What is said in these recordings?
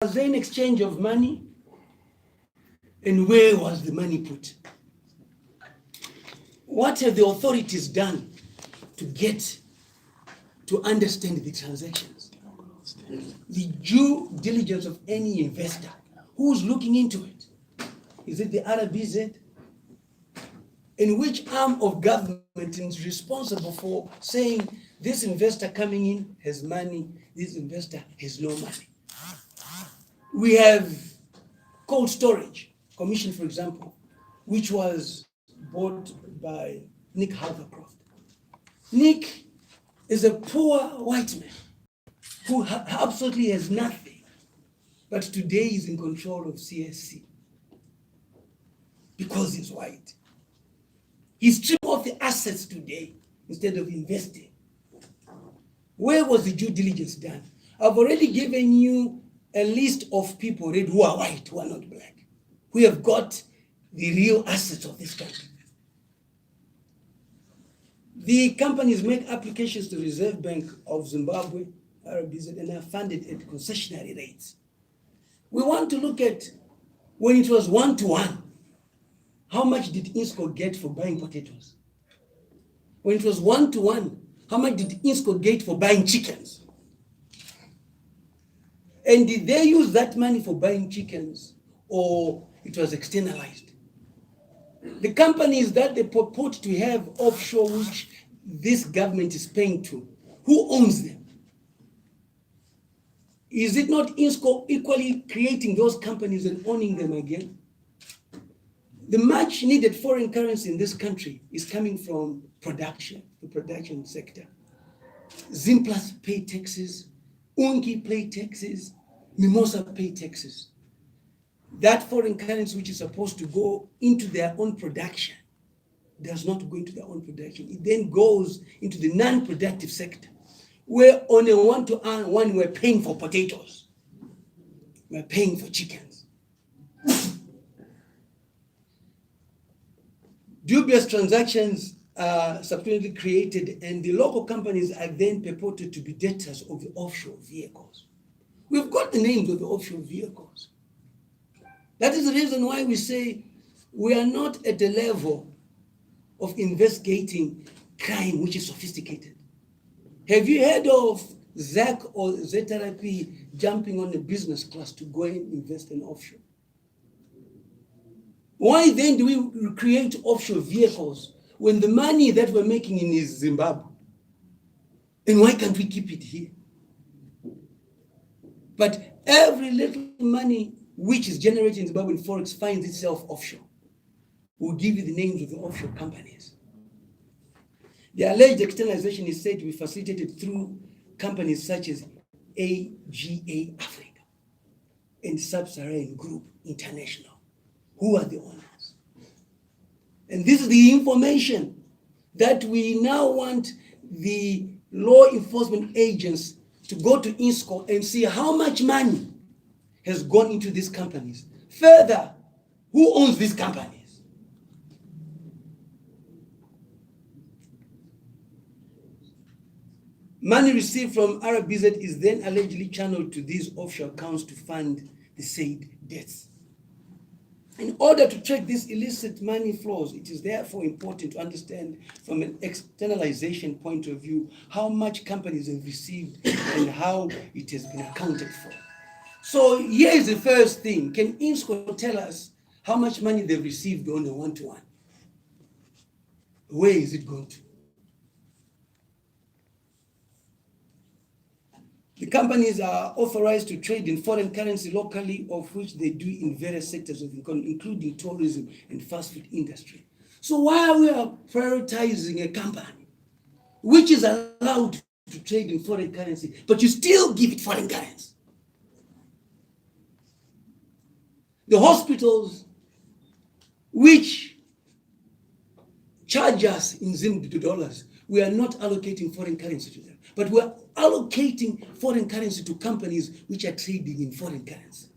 Was there an exchange of money? And where was the money put? What have the authorities done to get to understand the transactions? The due diligence of any investor. Who's looking into it? Is it the RBZ? And which arm of government is responsible for saying this investor coming in has money, this investor has no money? We have cold storage commission, for example, which was bought by Nick Halvercroft. Nick is a poor white man who absolutely has nothing, but today is in control of CSC because he's white. He's stripping off the assets today instead of investing. Where was the due diligence done? I've already given you a list of people who are white, who are not black, who have got the real assets of this country. The companies make applications to Reserve Bank of Zimbabwe, RBZ, and are funded at concessionary rates. We want to look at when it was 1-to-1. How much did INSCO get for buying potatoes? When it was 1-to-1, how much did INSCO get for buying chickens? And did they use that money for buying chickens, or it was externalized? The companies that they purport to have offshore, which this government is paying to, who owns them? Is it not INSCO equally creating those companies and owning them again? The much needed foreign currency in this country is coming from production, the production sector. Zimplats pay taxes, Unki pay taxes, Mimosa pay taxes. That foreign currency which is supposed to go into their own production does not go into their own production. It then goes into the non-productive sector, where on a 1-to-1 we're paying for potatoes, we're paying for chickens. Dubious transactions are subsequently created, and the local companies are then purported to be debtors of the offshore vehicles. We've got the names of the offshore vehicles. That is the reason why we say we are not at the level of investigating crime which is sophisticated. Have you heard of Zach or ZRP jumping on a business class to go and invest in offshore? Why then do we create offshore vehicles when the money that we're making in is Zimbabwe? And why can't we keep it here? But every little money which is generated in Zimbabwe in Forex finds itself offshore. We'll give you the names of the offshore companies. The alleged externalization is said to be facilitated through companies such as AGA Africa and Sub-Saharan Group International. Who are the owners? And this is the information that we now want the law enforcement agents to go to INSCO and see how much money has gone into these companies. Further, who owns these companies? Money received from RBZ is then allegedly channeled to these offshore accounts to fund the said debts. In order to track these illicit money flows, it is therefore important to understand from an externalization point of view how much companies have received and how it has been accounted for. So here is the first thing. Can INSCO tell us how much money they've received on a 1-to-1? Where is it going to? The companies are authorized to trade in foreign currency locally, of which they do in various sectors of the economy, including tourism and fast food industry. So why are we prioritizing a company which is allowed to trade in foreign currency, but you still give it foreign currency? The hospitals which charge us in Zimbabwe dollars, we are not allocating foreign currency to them, but we're allocating foreign currency to companies which are trading in foreign currency.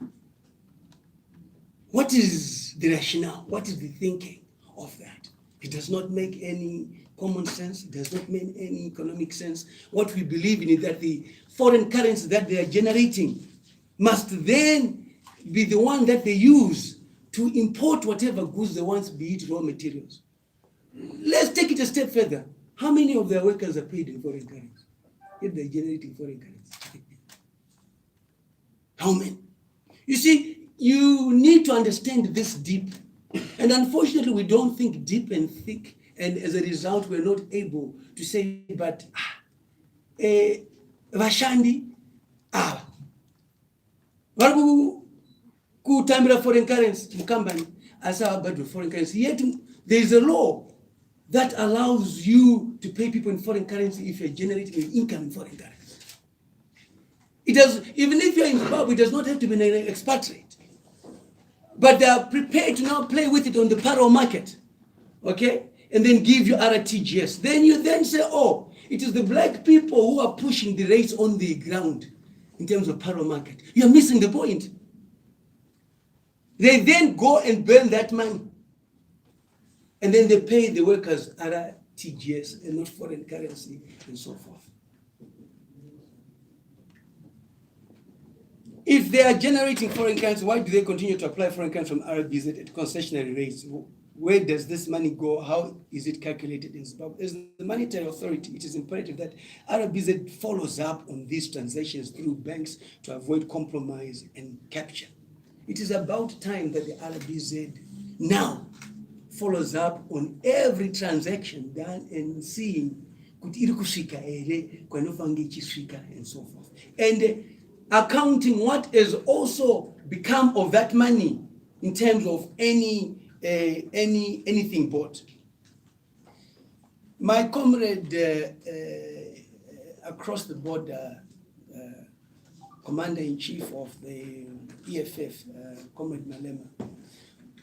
What is the rationale? What is the thinking of that? It does not make any common sense. It does not make any economic sense. What we believe in is that the foreign currency that they are generating must then be the one that they use to import whatever goods they want, be it raw materials. Let's take it a step further. How many of their workers are paid in foreign currency? If they're generating foreign currency. How many? You see, you need to understand this deep. And unfortunately, we don't think deep and thick. And as a result, we're not able to say, but Vashandi, kutambira foreign currency, mukambani, asa bad foreign currency. Yet there is a law that allows you to pay people in foreign currency if you're generating income in foreign currency. It does, even if you're in Zimbabwe, it does not have to be an expatriate. But they are prepared to now play with it on the parallel market, okay? And then give you RTGS. Then you then say, oh, it is the black people who are pushing the rates on the ground in terms of parallel market. You're missing the point. They then go and burn that money. And then they pay the workers RTGS and not foreign currency and so forth. If they are generating foreign currency, why do they continue to apply foreign currency from RBZ at concessionary rates? Where does this money go? How is it calculated in Zimbabwe? As the monetary authority, it is imperative that RBZ follows up on these transactions through banks to avoid compromise and capture. It is about time that the RBZ now follows up on every transaction done and seeing and so forth. And accounting what has also become of that money in terms of anything bought. My comrade across the border, Commander-in-Chief of the EFF, Comrade Malema,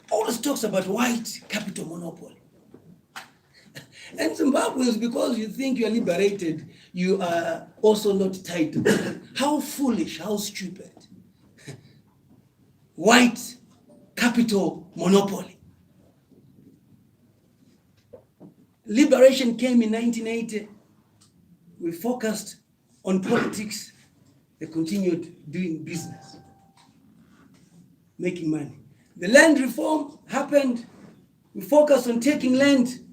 always talks about white capital monopoly. And Zimbabweans, because you think you're liberated, you are also not tied to it. How foolish, how stupid. White capital monopoly. Liberation came in 1980. We focused on politics. They continued doing business, making money. The land reform happened. We focused on taking land.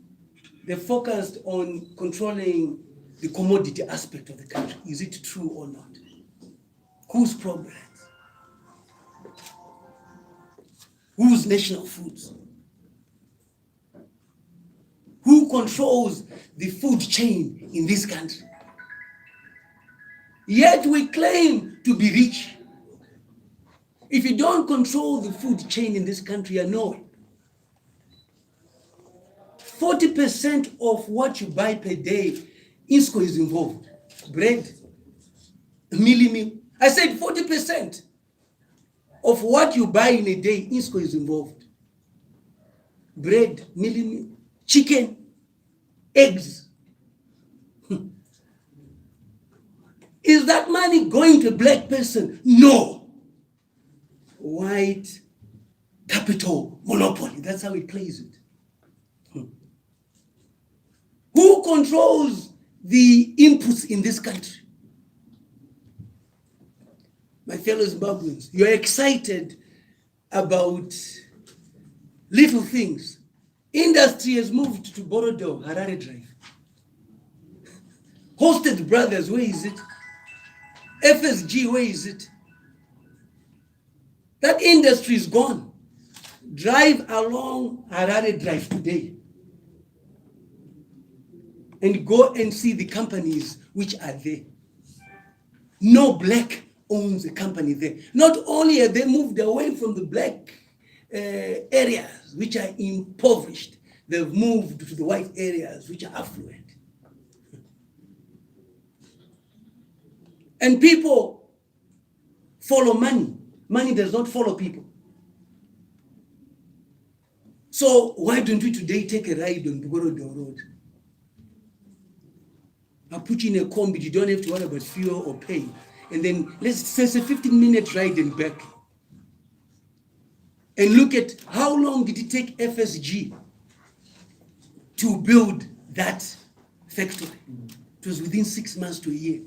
They focused on controlling the commodity aspect of the country. Is it true or not? Whose programs? Whose national foods? Who controls the food chain in this country? Yet we claim to be rich. If you don't control the food chain in this country, you're nowhere. 40% of what you buy per day, ISCO is involved. Bread, meal. I said 40% of what you buy in a day, ISCO is involved. Bread, meal, chicken, eggs. Is that money going to a black person? No. White capital monopoly. That's how it plays it. Who controls the inputs in this country? My fellow Zimbabweans, you're excited about little things. Industry has moved to Borodo, Harare Drive. Hosted Brothers, where is it? FSG, where is it? That industry is gone. Drive along Harare Drive today and go and see the companies which are there. No black owns a company there. Not only have they moved away from the black areas which are impoverished, they've moved to the white areas which are affluent. And people follow money. Money does not follow people. So why don't we today take a ride on Bugorodo Road? I'll put you in a combi, you don't have to worry about fuel or pay. And then let's say a 15-minute ride and back. And look at how long did it take FSG to build that factory. It was within 6 months to a year.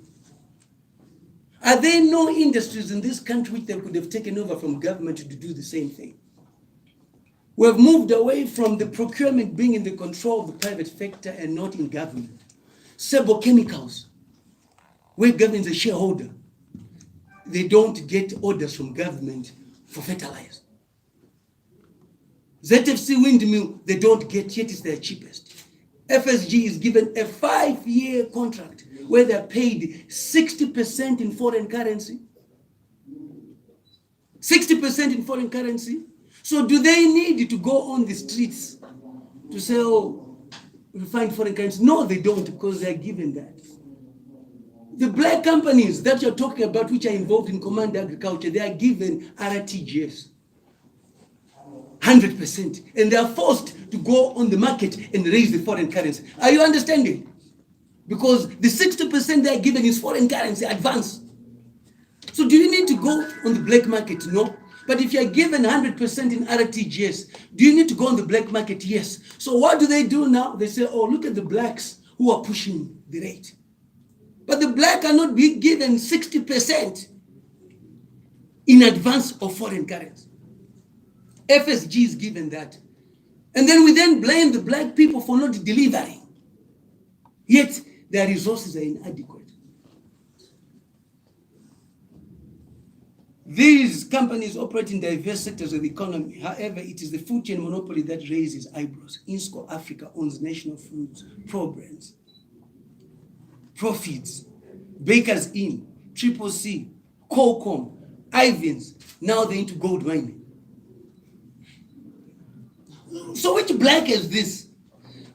Are there no industries in this country which they could have taken over from government to do the same thing? We have moved away from the procurement being in the control of the private sector and not in government. Sebo Chemicals, where government is a shareholder, they don't get orders from government for fertilizer. ZFC windmill, they don't get, yet it's their cheapest. FSG is given a 5-year contract where they're paid 60% in foreign currency. 60% in foreign currency. So do they need to go on the streets to say, oh, refined foreign currency? No, they don't, because they're given that. The black companies that you're talking about, which are involved in command agriculture, they are given RTGS. 100%, and they are forced to go on the market and raise the foreign currency. Are you understanding? Because the 60% they are given is foreign currency advance. So do you need to go on the black market? No. But if you are given 100% in RTGS, do you need to go on the black market? Yes. So what do they do now? They say, oh, look at the blacks who are pushing the rate. But the black cannot be given 60% in advance of foreign currency. FSG is given that. And then we then blame the black people for not delivering. Yet their resources are inadequate. These companies operate in diverse sectors of the economy. However, it is the food chain monopoly that raises eyebrows. Insco Africa owns National Foods, Pro Brands, Profits, Baker's Inn, Triple C, Qualcomm, Ivins. Now they're into gold mining. So which black is this?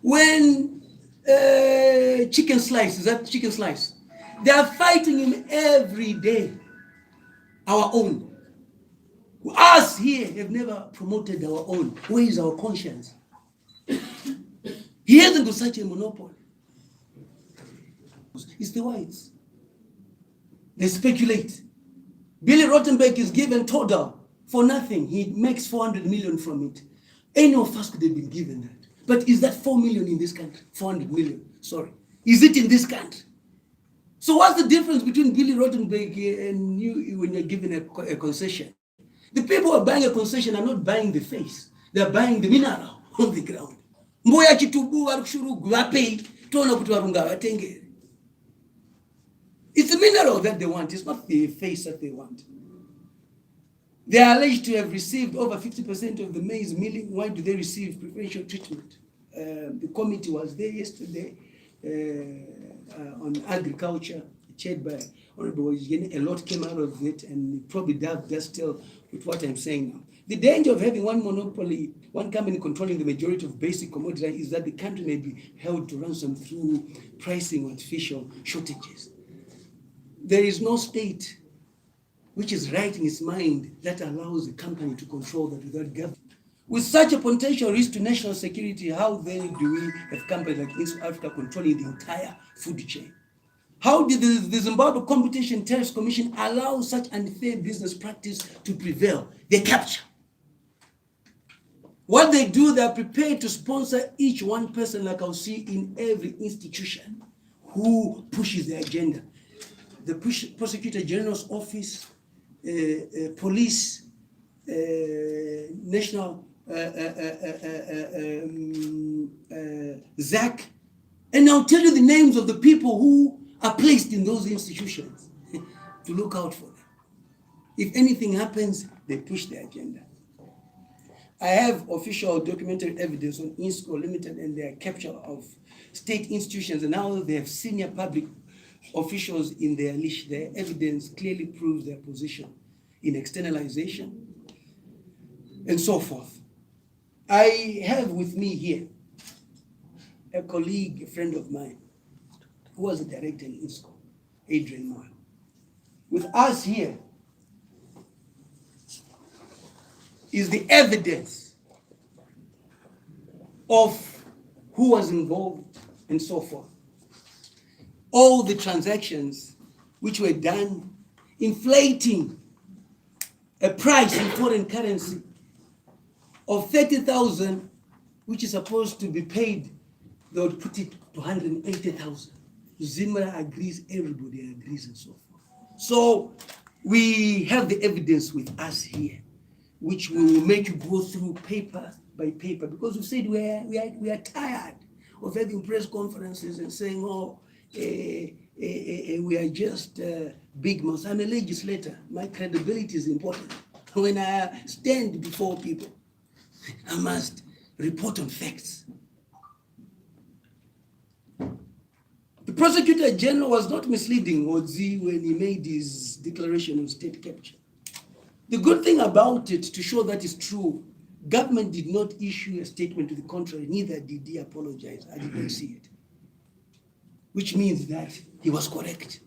When Chicken Slice, is that Chicken Slice? They are fighting him every day. Our own. Us here have never promoted our own. Where is our conscience? He hasn't got such a monopoly. It's the whites. They speculate. Billy Rottenberg is given total for nothing. He makes 400 million from it. Any of us could have been given that. But is that 4 million in this country? 400 million, sorry. Is it in this country? So what's the difference between Billy Rottenberg and you when you're given a concession? The people who are buying a concession are not buying the face. They're buying the mineral on the ground. It's the mineral that they want. It's not the face that they want. They are alleged to have received over 50% of the maize milling. Why do they receive preferential treatment? The committee was there yesterday on agriculture, chaired by Honorable Wajigeni. A lot came out of it, and probably does tell with what I'm saying now. The danger of having one monopoly, one company controlling the majority of basic commodities is that the country may be held to ransom through pricing artificial shortages. There is no state which is right in its mind that allows the company to control that without government. With such a potential risk to national security, how then do we have companies like Insco Africa controlling the entire food chain? How did the Zimbabwe Competition Tariffs Commission allow such unfair business practice to prevail? They capture. What they do, they're prepared to sponsor each one person, like I'll see in every institution, who pushes the agenda. The Prosecutor General's Office, police, national ZAC, and I'll tell you the names of the people who are placed in those institutions to look out for them. If anything happens, they push the agenda. I have official documentary evidence on Insco Limited and their capture of state institutions, and now they have senior public officials in their leash. Their evidence clearly proves their position in externalization and so forth. I have with me here a colleague, a friend of mine, who was a director in Insco, Adrian Moore. With us here is the evidence of who was involved and so forth. All the transactions which were done, inflating a price in foreign currency of 30,000, which is supposed to be paid, they would put it to 180,000. Zimra agrees, everybody agrees, and so forth. So we have the evidence with us here, which we will make you go through paper by paper, because we said we are tired of having press conferences and saying, oh, we are just big mouths. I'm a legislator. My credibility is important. When I stand before people, I must report on facts. The Prosecutor General was not misleading Odzi when he made his declaration on state capture. The good thing about it, to show that is true, government did not issue a statement to the contrary, neither did he apologize. I didn't see it. Which means that he was correct.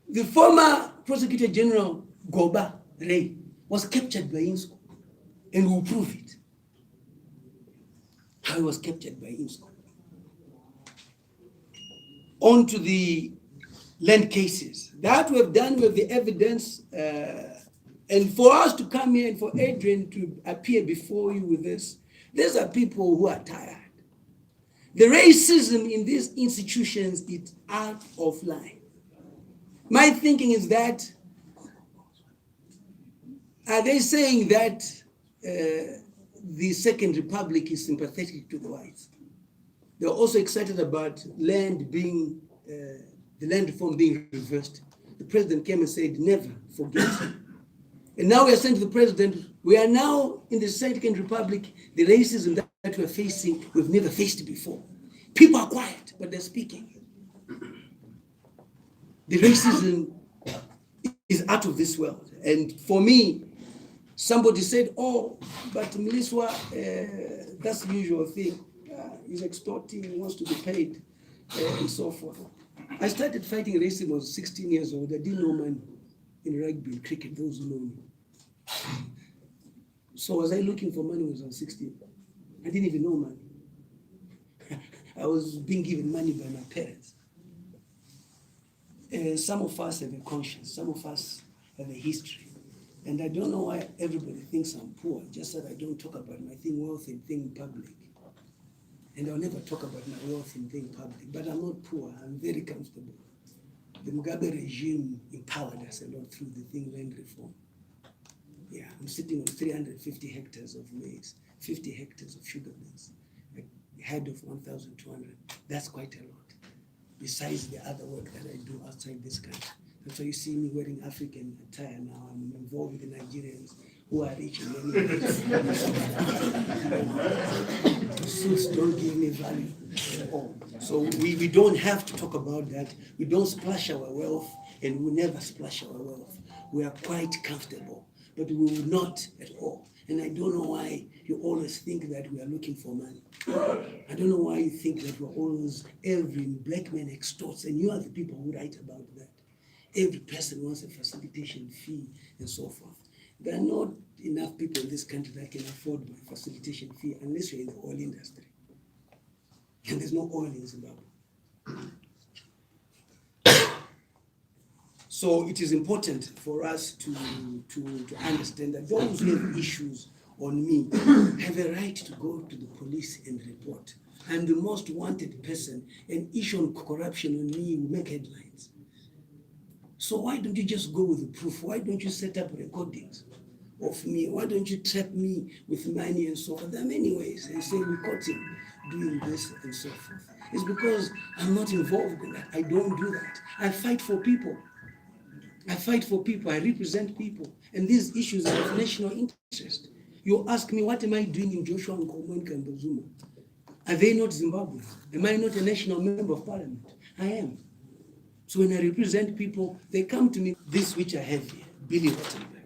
The former Prosecutor General Goba Ray was captured by INSCO, and we'll prove it. How he was captured by INSCO. On to the land cases. That we have done with the evidence, and for us to come here and for Adrian to appear before you with this, these are people who are tired. The racism in these institutions is out of line. My thinking is that, are they saying that the Second Republic is sympathetic to the whites? They're also excited about land being, the land reform being reversed. The president came and said, never forget. And now we are saying to the president, we are now in the Second Republic, the racism that we're facing, we've never faced before. People are quiet, but they're speaking. The racism is out of this world. And for me, somebody said, oh, but Mliswa, that's the usual thing. He's extorting, he wants to be paid, and so forth. I started fighting racism when I was 16 years old. I didn't know money in rugby and cricket, those who know me. So was I looking for money when I was 16? I didn't even know money. I was being given money by my parents. Some of us have a conscience, some of us have a history. And I don't know why everybody thinks I'm poor, just that I don't talk about my thing wealth and thing public. And I'll never talk about my wealth and thing public, but I'm not poor, I'm very comfortable. The Mugabe regime empowered us a lot through the thing land reform. Yeah, I'm sitting on 350 hectares of maize, 50 hectares of sugar beets, a head of 1,200. That's quite a lot, besides the other work that I do outside this country. That's why you see me wearing African attire now. I'm involved with the Nigerians who are rich in many ways. Suits don't give me value at all. So we don't have to talk about that. We don't splash our wealth, and we never splash our wealth. We are quite comfortable, but we will not at all. And I don't know why you always think that we are looking for money. I don't know why you think that we're always, every black man extorts, and you are the people who write about that. Every person wants a facilitation fee and so forth. There are not enough people in this country that can afford my facilitation fee unless you're in the oil industry. And there's no oil in Zimbabwe. So it is important for us to understand that those who have issues on me have a right to go to the police and report. I'm the most wanted person, and issue on corruption on me will make headlines. So why don't you just go with the proof? Why don't you set up recordings of me? Why don't you trap me with money and so on? There are many ways. And say we caught him doing this and so forth. It's because I'm not involved in that. I don't do that. I fight for people. I fight for people. I represent people. And these issues are of national interest. You ask me, what am I doing in Joshua Nkomo and Kambozuma? Are they not Zimbabweans? Am I not a national member of parliament? I am. So when I represent people, they come to me. This which I have here, Billy Rottenberg.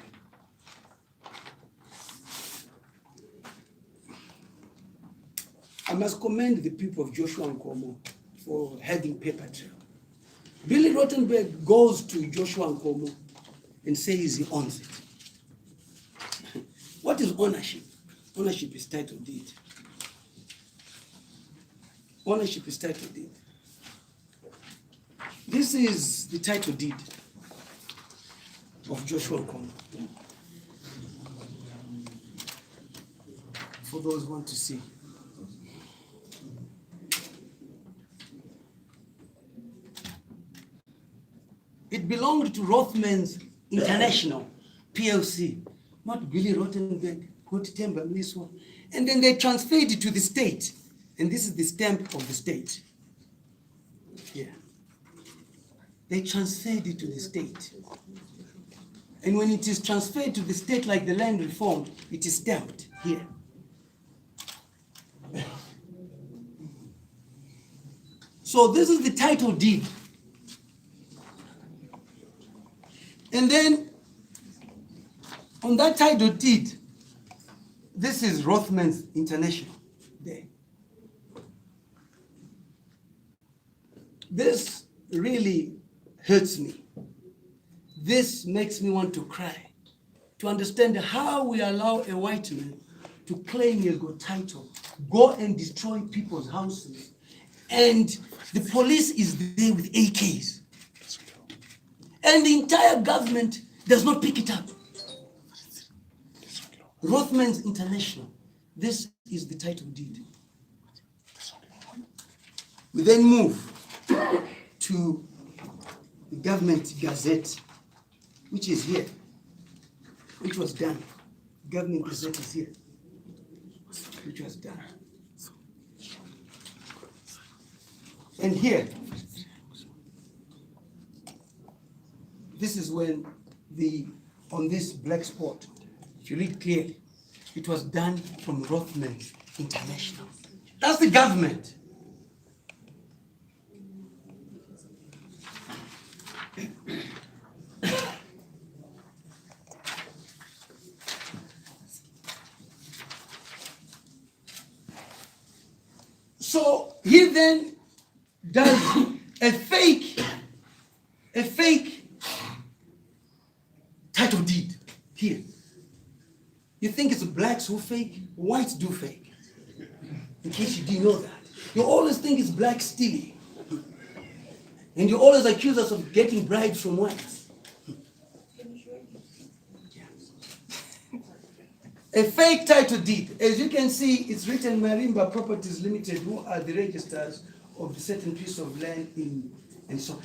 I must commend the people of Joshua Nkomo for having paper trail. Billy Rottenberg goes to Joshua Nkomo and says he owns it. What is ownership? Ownership is title deed. Ownership is title deed. This is the title deed of Joshua Nkomo. For those who want to see. it belonged to Rothmans International, PLC, not Billy Rottenberg, Temba, Mliswa. And then they transferred it to the state. And this is the stamp of the state. Yeah. They transferred it to the state. And when it is transferred to the state like the land reform, it is stamped here. So this is the title deed. And then on that title deed, this is Rothmans International there. This really hurts me. This makes me want to cry, to understand how we allow a white man to claim he has got title, go and destroy people's houses, and the police is there with AKs. And the entire government does not pick it up. Rothmans International, this is the title deed. We then move to the government gazette, which is here, which was done. Government gazette is here, which was done. And here, this is when on this black spot, if you read clearly, it was done from Rothmans International. That's the government. So he then does a fake title deed here. You think it's blacks who fake, whites do fake. In case you didn't know that. You always think it's blacks stealing. And you always accuse us of getting bribes from whites. A fake title deed. As you can see, it's written Marimba Properties Limited, who are the registrars of the certain piece of land and so on.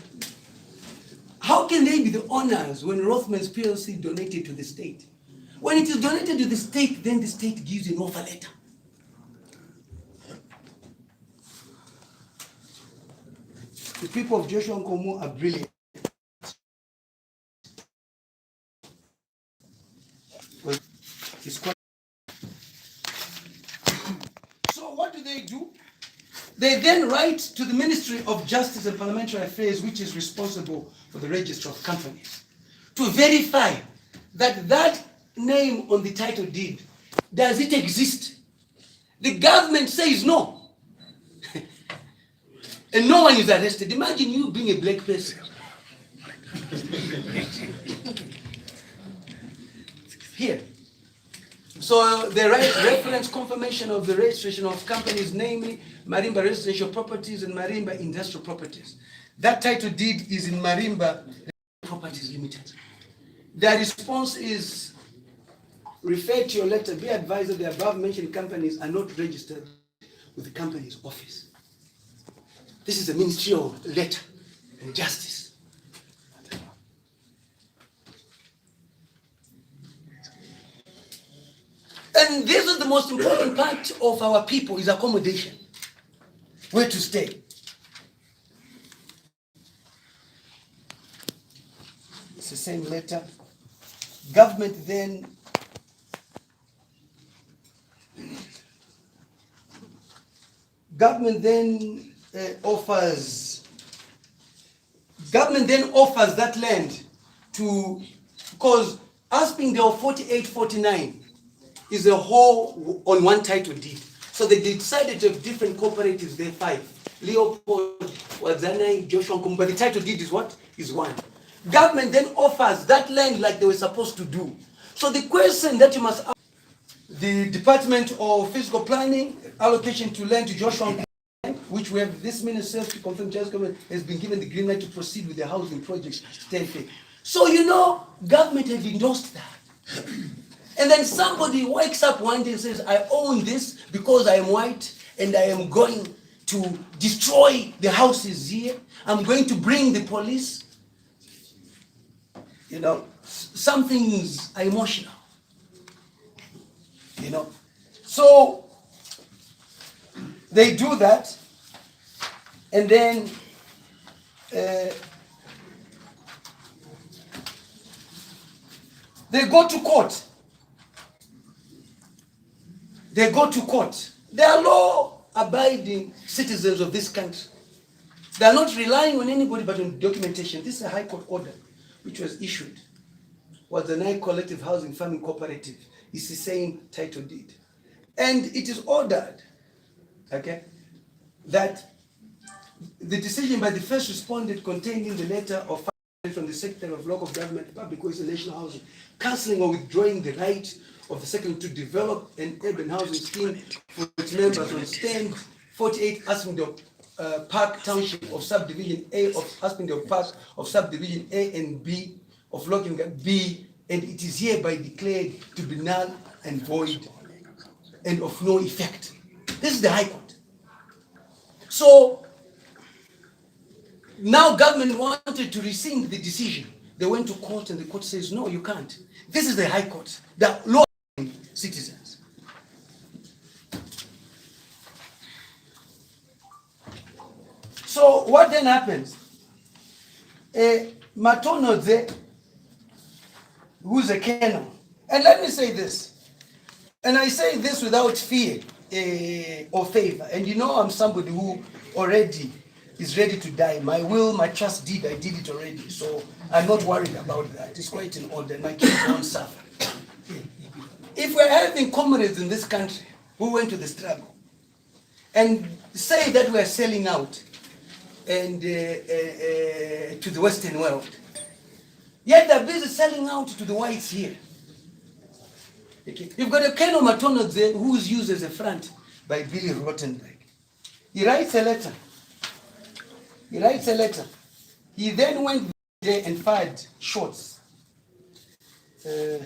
How can they be the owners when Rothmans PLC donated to the state? When it is donated to the state, then the state gives an offer letter. The people of Joshua Nkomo are brilliant. Well, it's quite. So what do? They then write to the Ministry of Justice and Parliamentary Affairs, which is responsible for the register of companies, to verify that that name on the title deed, does it exist? The government says no. And no one is arrested. Imagine you being a black person. Here. So they write reference confirmation of the registration of companies, namely Marimba Residential Properties and Marimba Industrial Properties. That title deed is in Marimba Properties Limited. Their response is, refer to your letter, be advised that the above mentioned companies are not registered with the company's office. This is a ministerial letter and justice. And this is the most important part of our people, is accommodation. Where to stay. It's the same letter. Government then offers that land to, because Aspindale 4849 is a whole on one title deed. So they decided to have different cooperatives there, 5. Leopold, Wadzanai, Joshua Nkomo, but the title deed is what? Is one. Government then offers that land like they were supposed to do. So the question that you must ask, the Department of Physical Planning, allocation to land to Joshua Nkomo, which we have this minister to confirm just government has been given the green light to proceed with the housing projects. So you know, government have endorsed that. And then somebody wakes up one day and says, I own this because I am white and I am going to destroy the houses here. I'm going to bring the police. You know, some things are emotional. You know, so they do that, and then they go to court. They go to court. They are law-abiding citizens of this country. They are not relying on anybody but on documentation. This is a High Court order which was issued. Was the Nile Collective Housing Farming Cooperative. It's the same title deed. And it is ordered, okay, that the decision by the first respondent contained in the letter of from the Secretary of Local Government, Public Works and National Housing, cancelling or withdrawing the right of the Secretary to develop an urban housing scheme for its members on stand 48 Aspendale Park Township of Subdivision A of Aspendale Park of Subdivision A and B of Lockingham B, and it is hereby declared to be null and void and of no effect. This is the High Court. So now government wanted to rescind the decision. They went to court and the court says, no, you can't. This is the High Court, the law citizens. So what then happens? Matonodze, who's a Keno, and let me say this, and I say this without fear or favor, and you know I'm somebody who already is ready to die. My will, my trust deed, I did it already, so I'm not worried about that. It's quite in order. My kids won't suffer. If we're having comrades in this country who went to the struggle and say that we're selling out and to the Western world, yet they're busy selling out to the whites here. Okay. You've got a Ken Matono there who's used as a front by Billy Rottenberg. He writes a letter. He then went there and fired shots. Here's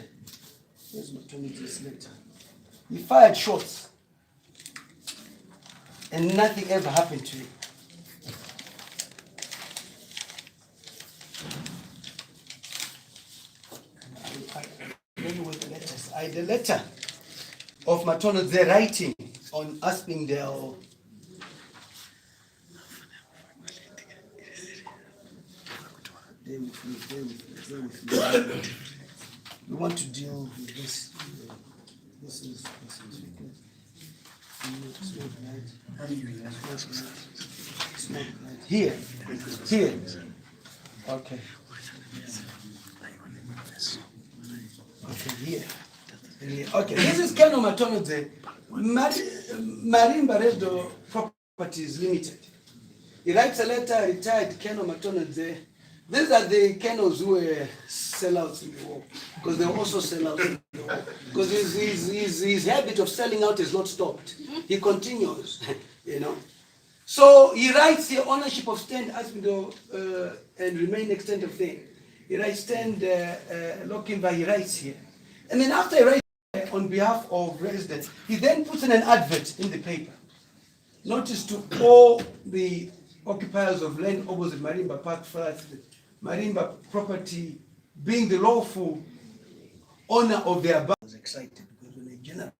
Matono's letter. He fired shots. And nothing ever happened to him. The letter of Matono, the writing on Aspendale. We want to deal with this. This is here. Okay. Okay, here. Okay, this is Ken Matono, the Marimba Redo Properties Limited. He writes a letter, retired Ken Matono. These are the Kenos who were sellouts in the war, because they were also sellouts in the war. Because his habit of selling out is not stopped. He continues, you know. So he writes here, ownership of stand Aspendale and remain extent of thing. He writes stand Lockingham, he writes here. And then after he writes on behalf of residents, he then puts in an advert in the paper. Notice to all the occupiers of land opposite Marimba Park flats, Marimba property being the lawful owner of their bar. I was excited because when a general